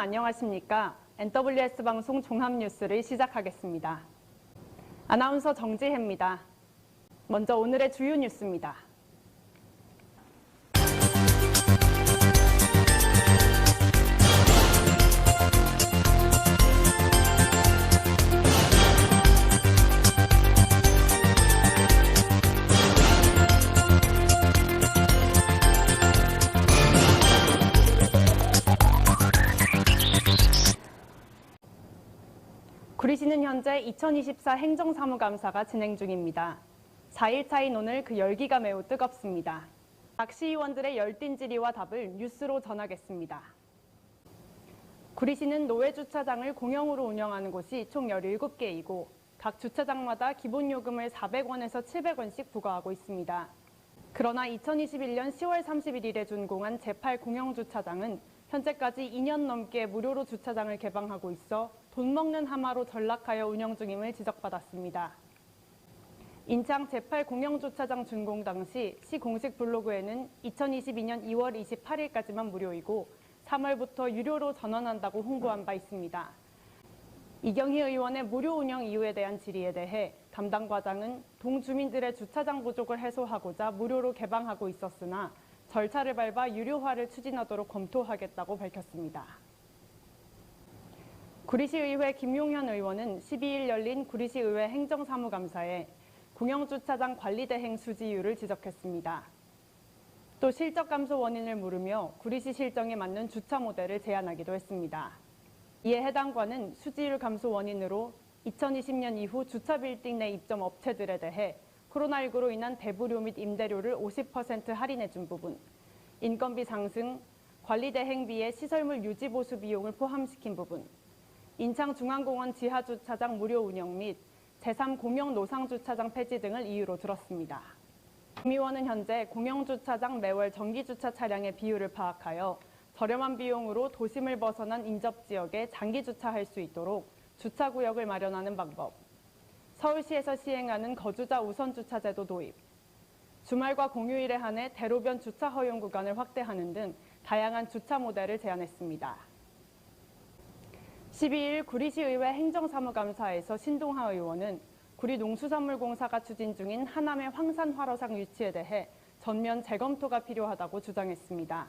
안녕하십니까? NWS 방송 종합뉴스를 시작하겠습니다. 아나운서 정지혜입니다. 먼저 오늘의 주요 뉴스입니다. 구리시는 현재 2024 행정사무감사가 진행 중입니다. 4일차인 오늘 그 열기가 매우 뜨겁습니다. 각 시의원들의 열띤 질의와 답을 뉴스로 전하겠습니다. 구리시는 노외주차장을 공영으로 운영하는 곳이 총 17개이고 각 주차장마다 기본요금을 400원에서 700원씩 부과하고 있습니다. 그러나 2021년 10월 31일에 준공한 제8공영주차장은 현재까지 2년 넘게 무료로 주차장을 개방하고 있어 돈 먹는 하마로 전락하여 운영 중임을 지적받았습니다. 인창 제8공영주차장 준공 당시 시 공식 블로그에는 2022년 2월 28일까지만 무료이고 3월부터 유료로 전환한다고 홍보한 바 있습니다. 이경희 의원의 무료 운영 이유에 대한 질의에 대해 담당 과장은 동주민들의 주차장 부족을 해소하고자 무료로 개방하고 있었으나 절차를 밟아 유료화를 추진하도록 검토하겠다고 밝혔습니다. 구리시의회 김용현 의원은 12일 열린 구리시의회 행정사무감사에 공영주차장 관리대행 수지율을 지적했습니다. 또 실적 감소 원인을 물으며 구리시 실정에 맞는 주차 모델을 제안하기도 했습니다. 이에 해당 관은 수지율 감소 원인으로 2020년 이후 주차 빌딩 내 입점 업체들에 대해 코로나19로 인한 대부료 및 임대료를 50% 할인해준 부분, 인건비 상승, 관리대행비의 시설물 유지 보수 비용을 포함시킨 부분, 인창중앙공원 지하주차장 무료 운영 및 제3공영 노상주차장 폐지 등을 이유로 들었습니다. 김 의원은 현재 공영주차장 매월 정기주차 차량의 비율을 파악하여 저렴한 비용으로 도심을 벗어난 인접지역에 장기주차할 수 있도록 주차구역을 마련하는 방법, 서울시에서 시행하는 거주자 우선주차 제도 도입, 주말과 공휴일에 한해 대로변 주차 허용 구간을 확대하는 등 다양한 주차 모델을 제안했습니다. 12일 구리시의회 행정사무감사에서 신동하 의원은 구리농수산물공사가 추진 중인 하남의 황산화로상 유치에 대해 전면 재검토가 필요하다고 주장했습니다.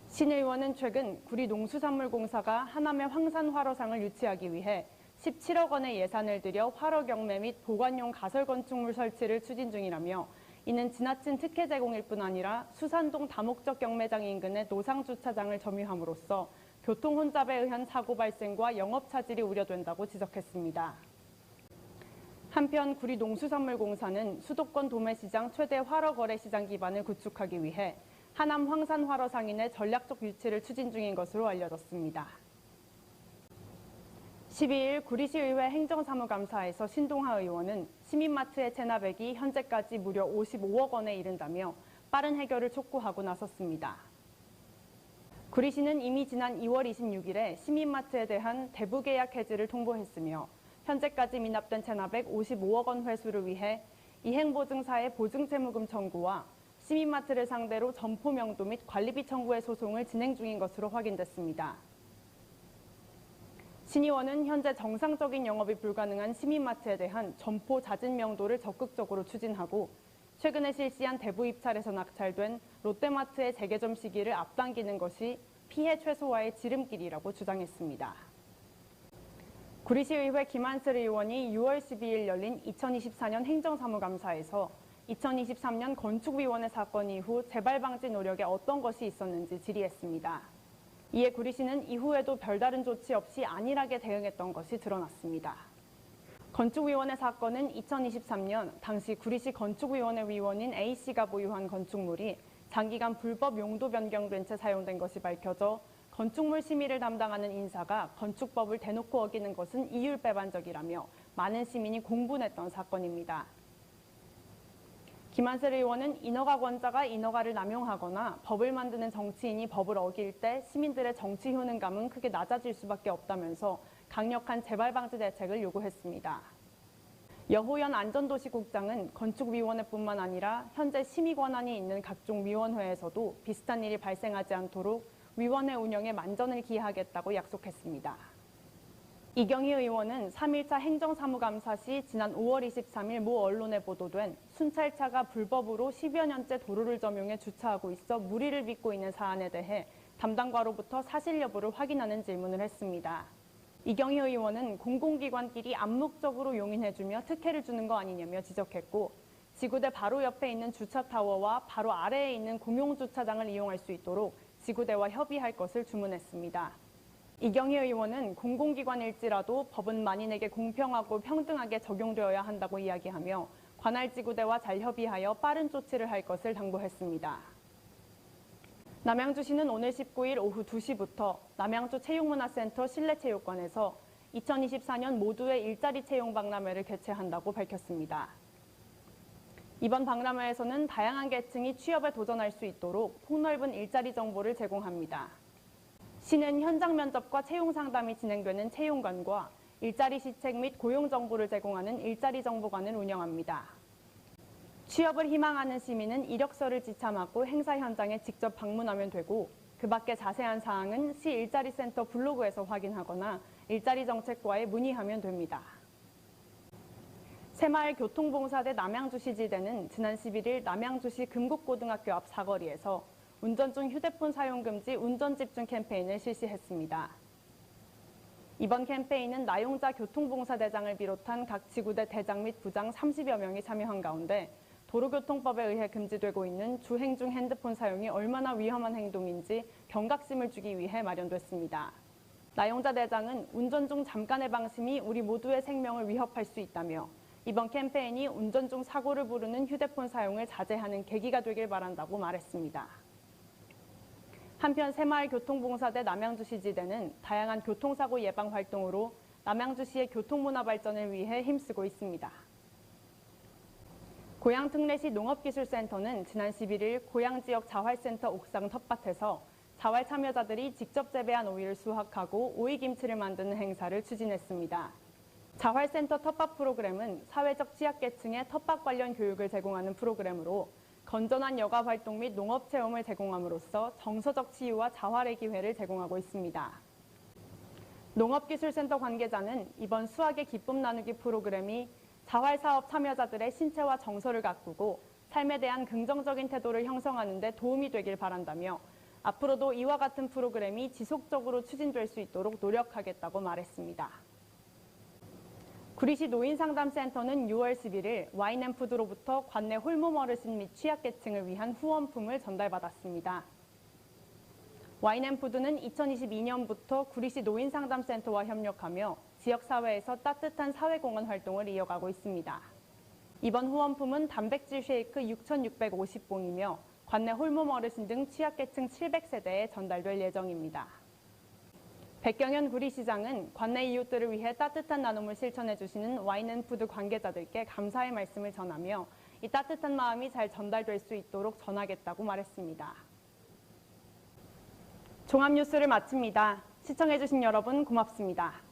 신 의원은 최근 구리농수산물공사가 하남의 황산화로상을 유치하기 위해 17억 원의 예산을 들여 화로 경매 및 보관용 가설 건축물 설치를 추진 중이라며 이는 지나친 특혜 제공일 뿐 아니라 수산동 다목적 경매장 인근의 노상주차장을 점유함으로써 교통 혼잡에 의한 사고 발생과 영업 차질이 우려된다고 지적했습니다. 한편 구리농수산물공사는 수도권 도매시장 최대 화로 거래 시장 기반을 구축하기 위해 하남 황산 화로 상인의 전략적 유치를 추진 중인 것으로 알려졌습니다. 12일 구리시의회 행정사무감사에서 신동하 의원은 시민마트의 체납액이 현재까지 무려 55억 원에 이른다며 빠른 해결을 촉구하고 나섰습니다. 구리시는 이미 지난 2월 26일에 시민마트에 대한 대부 계약 해지를 통보했으며 현재까지 미납된 체납액 55억 원 회수를 위해 이행보증사의 보증채무금 청구와 시민마트를 상대로 점포 명도 및 관리비 청구의 소송을 진행 중인 것으로 확인됐습니다. 신 의원은 현재 정상적인 영업이 불가능한 시민마트에 대한 점포 잦은 명도를 적극적으로 추진하고 최근에 실시한 대부 입찰에서 낙찰된 롯데마트의 재개점 시기를 앞당기는 것이 피해 최소화의 지름길이라고 주장했습니다. 구리시의회 김한슬 의원이 6월 12일 열린 2024년 행정사무감사에서 2023년 건축위원회 사건 이후 재발 방지 노력에 어떤 것이 있었는지 질의했습니다. 이에 구리시는 이후에도 별다른 조치 없이 안일하게 대응했던 것이 드러났습니다. 건축위원회 사건은 2023년 당시 구리시 건축위원회 위원인 A씨가 보유한 건축물이 장기간 불법 용도 변경된 채 사용된 것이 밝혀져 건축물 심의를 담당하는 인사가 건축법을 대놓고 어기는 것은 이율배반적이라며 많은 시민이 공분했던 사건입니다. 김한슬 의원은 인허가 권자가 인허가를 남용하거나 법을 만드는 정치인이 법을 어길 때 시민들의 정치 효능감은 크게 낮아질 수밖에 없다면서 강력한 재발 방지 대책을 요구했습니다. 여호연 안전도시국장은 건축위원회뿐만 아니라 현재 심의 권한이 있는 각종 위원회에서도 비슷한 일이 발생하지 않도록 위원회 운영에 만전을 기하겠다고 약속했습니다. 이경희 의원은 3일차 행정사무감사 시 지난 5월 23일 모 언론에 보도된 순찰차가 불법으로 10여 년째 도로를 점용해 주차하고 있어 무리를 빚고 있는 사안에 대해 담당과로부터 사실 여부를 확인하는 질문을 했습니다. 이경희 의원은 공공기관끼리 암묵적으로 용인해주며 특혜를 주는 거 아니냐며 지적했고, 지구대 바로 옆에 있는 주차타워와 바로 아래에 있는 공용주차장을 이용할 수 있도록 지구대와 협의할 것을 주문했습니다. 이경희 의원은 공공기관일지라도 법은 만인에게 공평하고 평등하게 적용되어야 한다고 이야기하며 관할 지구대와 잘 협의하여 빠른 조치를 할 것을 당부했습니다. 남양주시는 오늘 19일 오후 2시부터 남양주 체육문화센터 실내체육관에서 2024년 모두의 일자리 채용 박람회를 개최한다고 밝혔습니다. 이번 박람회에서는 다양한 계층이 취업에 도전할 수 있도록 폭넓은 일자리 정보를 제공합니다. 시는 현장 면접과 채용 상담이 진행되는 채용관과 일자리 시책 및 고용 정보를 제공하는 일자리 정보관을 운영합니다. 취업을 희망하는 시민은 이력서를 지참하고 행사 현장에 직접 방문하면 되고, 그 밖에 자세한 사항은 시 일자리센터 블로그에서 확인하거나 일자리정책과에 문의하면 됩니다. 새마을교통봉사대 남양주시지대는 지난 11일 남양주시 금곡고등학교 앞 사거리에서 운전 중 휴대폰 사용 금지 운전집중 캠페인을 실시했습니다. 이번 캠페인은 나용자 교통봉사대장을 비롯한 각 지구대 대장 및 부장 30여 명이 참여한 가운데 도로교통법에 의해 금지되고 있는 주행 중 핸드폰 사용이 얼마나 위험한 행동인지 경각심을 주기 위해 마련됐습니다. 나용자 대장은 운전 중 잠깐의 방심이 우리 모두의 생명을 위협할 수 있다며 이번 캠페인이 운전 중 사고를 부르는 휴대폰 사용을 자제하는 계기가 되길 바란다고 말했습니다. 한편 새마을교통봉사대 남양주시지대는 다양한 교통사고 예방 활동으로 남양주시의 교통문화 발전을 위해 힘쓰고 있습니다. 고양특례시 농업기술센터는 지난 11일 고양지역 자활센터 옥상 텃밭에서 자활 참여자들이 직접 재배한 오이를 수확하고 오이김치를 만드는 행사를 추진했습니다. 자활센터 텃밭 프로그램은 사회적 취약계층의 텃밭 관련 교육을 제공하는 프로그램으로 건전한 여가 활동 및 농업 체험을 제공함으로써 정서적 치유와 자활의 기회를 제공하고 있습니다. 농업기술센터 관계자는 이번 수학의 기쁨 나누기 프로그램이 자활사업 참여자들의 신체와 정서를 가꾸고 삶에 대한 긍정적인 태도를 형성하는 데 도움이 되길 바란다며 앞으로도 이와 같은 프로그램이 지속적으로 추진될 수 있도록 노력하겠다고 말했습니다. 구리시 노인상담센터는 6월 11일 와인앤푸드로부터 관내 홀몸 어르신 및 취약계층을 위한 후원품을 전달받았습니다. 와인앤푸드는 2022년부터 구리시 노인상담센터와 협력하며 지역사회에서 따뜻한 사회공헌 활동을 이어가고 있습니다. 이번 후원품은 단백질 쉐이크 6,650봉이며 관내 홀몸 어르신 등 취약계층 700세대에 전달될 예정입니다. 백경현 구리시장은 관내 이웃들을 위해 따뜻한 나눔을 실천해주시는 와인앤푸드 관계자들께 감사의 말씀을 전하며 이 따뜻한 마음이 잘 전달될 수 있도록 전하겠다고 말했습니다. 종합뉴스를 마칩니다. 시청해주신 여러분 고맙습니다.